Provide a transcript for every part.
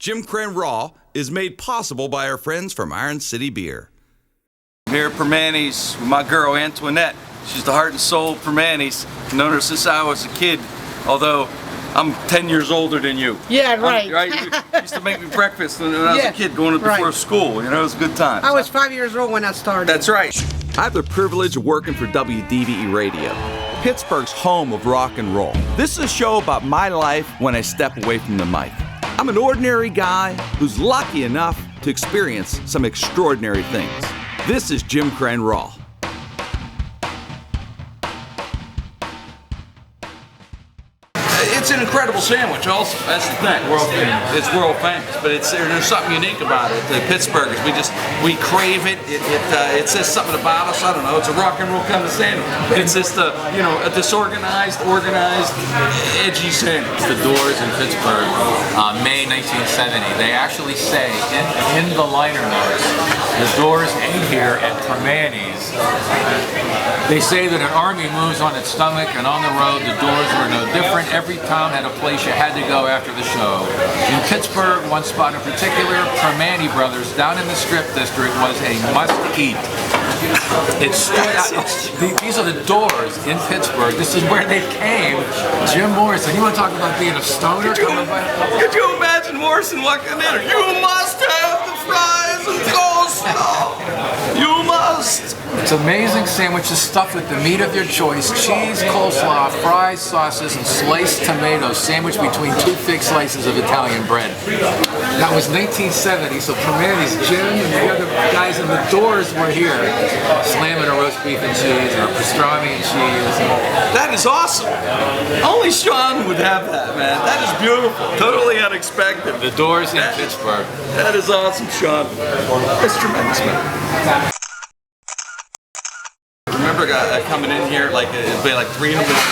Jim Krenn Raw is made possible by our friends from Iron City Beer. I'm here at Primanti's with my girl Antoinette. She's the heart and soul of Primanti's. I've known her since I was a kid, although I'm 10 years older than you. Yeah, right. Right? You used to make me breakfast when I was a kid going before school. You know, it was a good time. I was 5 years old when I started. That's right. I have the privilege of working for WDVE Radio, Pittsburgh's home of rock and roll. This is a show about my life when I step away from the mic. I'm an ordinary guy who's lucky enough to experience some extraordinary things. This is Jim Krenn Raw. It's an incredible sandwich also, that's the thing. World famous. It's world famous, but there's something unique about it. The Pittsburghers, we crave it. It says something about us, I don't know, it's a rock and roll kind of sandwich. It's just a disorganized, organized, edgy sandwich. The Doors in Pittsburgh, May 1970. They actually say in the liner notes, the Doors ate here at Primanti's. They say that an army moves on its stomach, and on the road the Doors were no different. Every town had a place you had to go after the show. In Pittsburgh, one spot in particular, Primanti Brothers, down in the Strip District, was a must-eat. It stood out. These are the Doors in Pittsburgh. This is where they came. Jim Morrison. You want to talk about being a stoner? Could you imagine Morrison walking in there? You must have the fries and coleslaw. You must. It's amazing sandwiches stuffed with the meat of your choice, cheese, coleslaw, fries, sauces, and sliced tomatoes sandwiched between two thick slices of Italian bread. That was 1970, so Primanti's Jim and the other guys in the Doors were here, slamming a roast beef and cheese or a pastrami and cheese. That is awesome. Only Sean would have that, man. That is beautiful. Totally unexpected. The Doors in Pittsburgh. That is awesome, Sean. That's tremendous, man. I remember coming in here, like it'd be like 3 in the morning,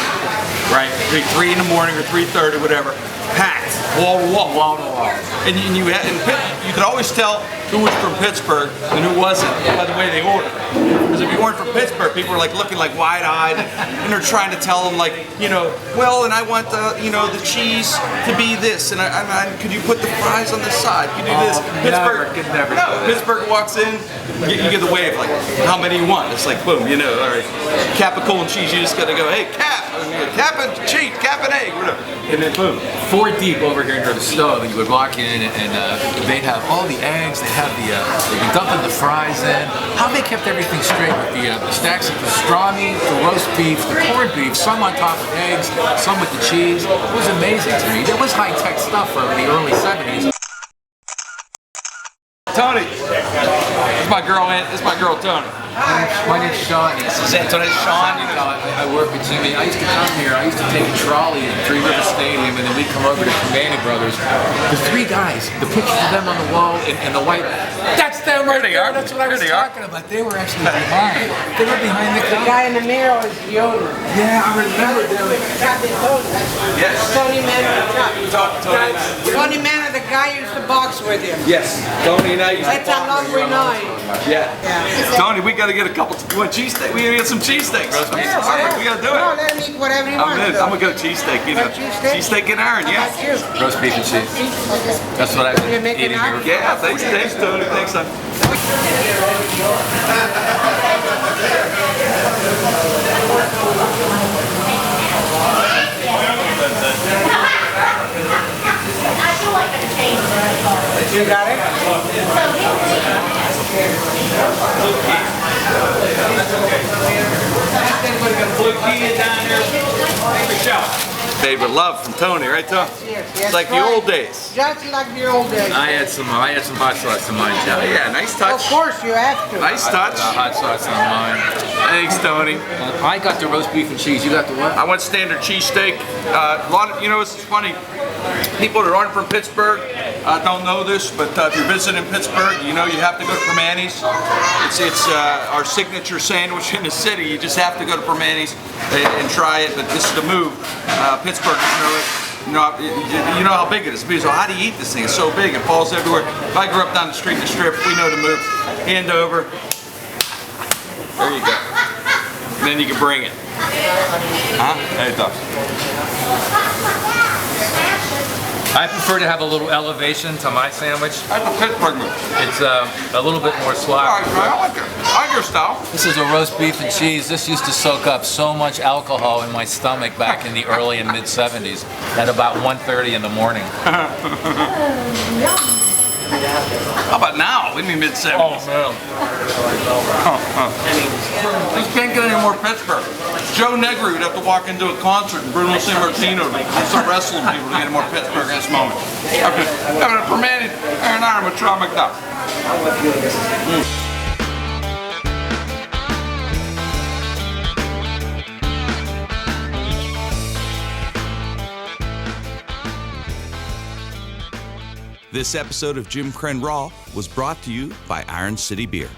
right? 3 in the morning or 3:30, whatever. Packed, wall to wall, wall to wall. And you could always tell who was from Pittsburgh and who wasn't by the way they ordered. Because if you weren't from Pittsburgh, people were like looking like wide-eyed, and they're trying to tell them like, well, and I want the cheese to be this, and could you put the fries on the side? Could you do this? Pittsburgh walks in, you get the wave like, how many you want? It's like boom, all right. Capicola and cheese, you just gotta go, hey, cap and cheese, cap and egg, whatever, and then boom. 4 deep over here near the stove, and you would walk in, and they'd have all the eggs, they'd be dumping the fries in. How they kept everything straight with the stacks of pastrami, the roast beef, the corned beef, some on top of eggs, some with the cheese. It was amazing to me. It was high-tech stuff from the early 70s. Tony, this is my girl Tony. My name's Sean. This is Antoinette. Sean. I work with Jimmy. I used to come here. I used to take a trolley to Three River Stadium, and then we'd come over to Primanti Brothers. The 3 guys, the pictures of them on the wall, and the white. That's them right there. That's what I was talking about. They were actually behind. They were behind the counter. The guy in the mirror is the owner. Yeah, I remember them. Yes. Tony Manor. Tony Manor, the guy who used to box with him. Yes. Tony and I used to That's a lovely night. Yeah. Tony, we gotta get a couple. Cheesesteak. We gotta get some cheesesteaks. We gotta do it. No, let him eat whatever he wants. I'm gonna go cheesesteak. Cheesesteak and iron. Yeah. Roast beef and cheese. That's what I've been eating here. Yeah. Thanks, Tony. Thanks, son. You got it? Favorite love from Tony, right, Tony? Yes, It's like the old days. Just like the old days. I had some hot sauce in mine, Joe. Yeah, nice touch. Of course, you have to. Nice touch. Hot sauce on mine. Thanks, Tony. I got the roast beef and cheese. You got the what? I went standard cheesesteak. A lot of, it's funny. People that aren't from Pittsburgh don't know this, but if you're visiting Pittsburgh, you have to go to Primanti's. It's our signature sandwich in the city. You just have to go to Primanti's and try it. But this is the move. Pittsburghers know it. You know how big it is. So how do you eat this thing? It's so big. It falls everywhere. If I grew up down the street in the Strip, we know the move. Hand over. There you go. And then you can bring it. Huh? Hey, it does. I prefer to have a little elevation to my sandwich. That's a Pittsburgh move. It's a little bit more All sloppy. right, I like it. I like your style. This is a roast beef and cheese. This used to soak up so much alcohol in my stomach back in the early and mid-70s at about 1:30 in the morning. How about now? We mean mid-70s. Oh, man. You can't get any more Pittsburgh. Joe Negri would have to walk into a concert and Bruno Sammartino to start wrestling people to get any more Pittsburgh at this moment. Having a Primanti Iron Iron with Sean McDowell. This episode of Jim Krenn Raw was brought to you by Iron City Beer.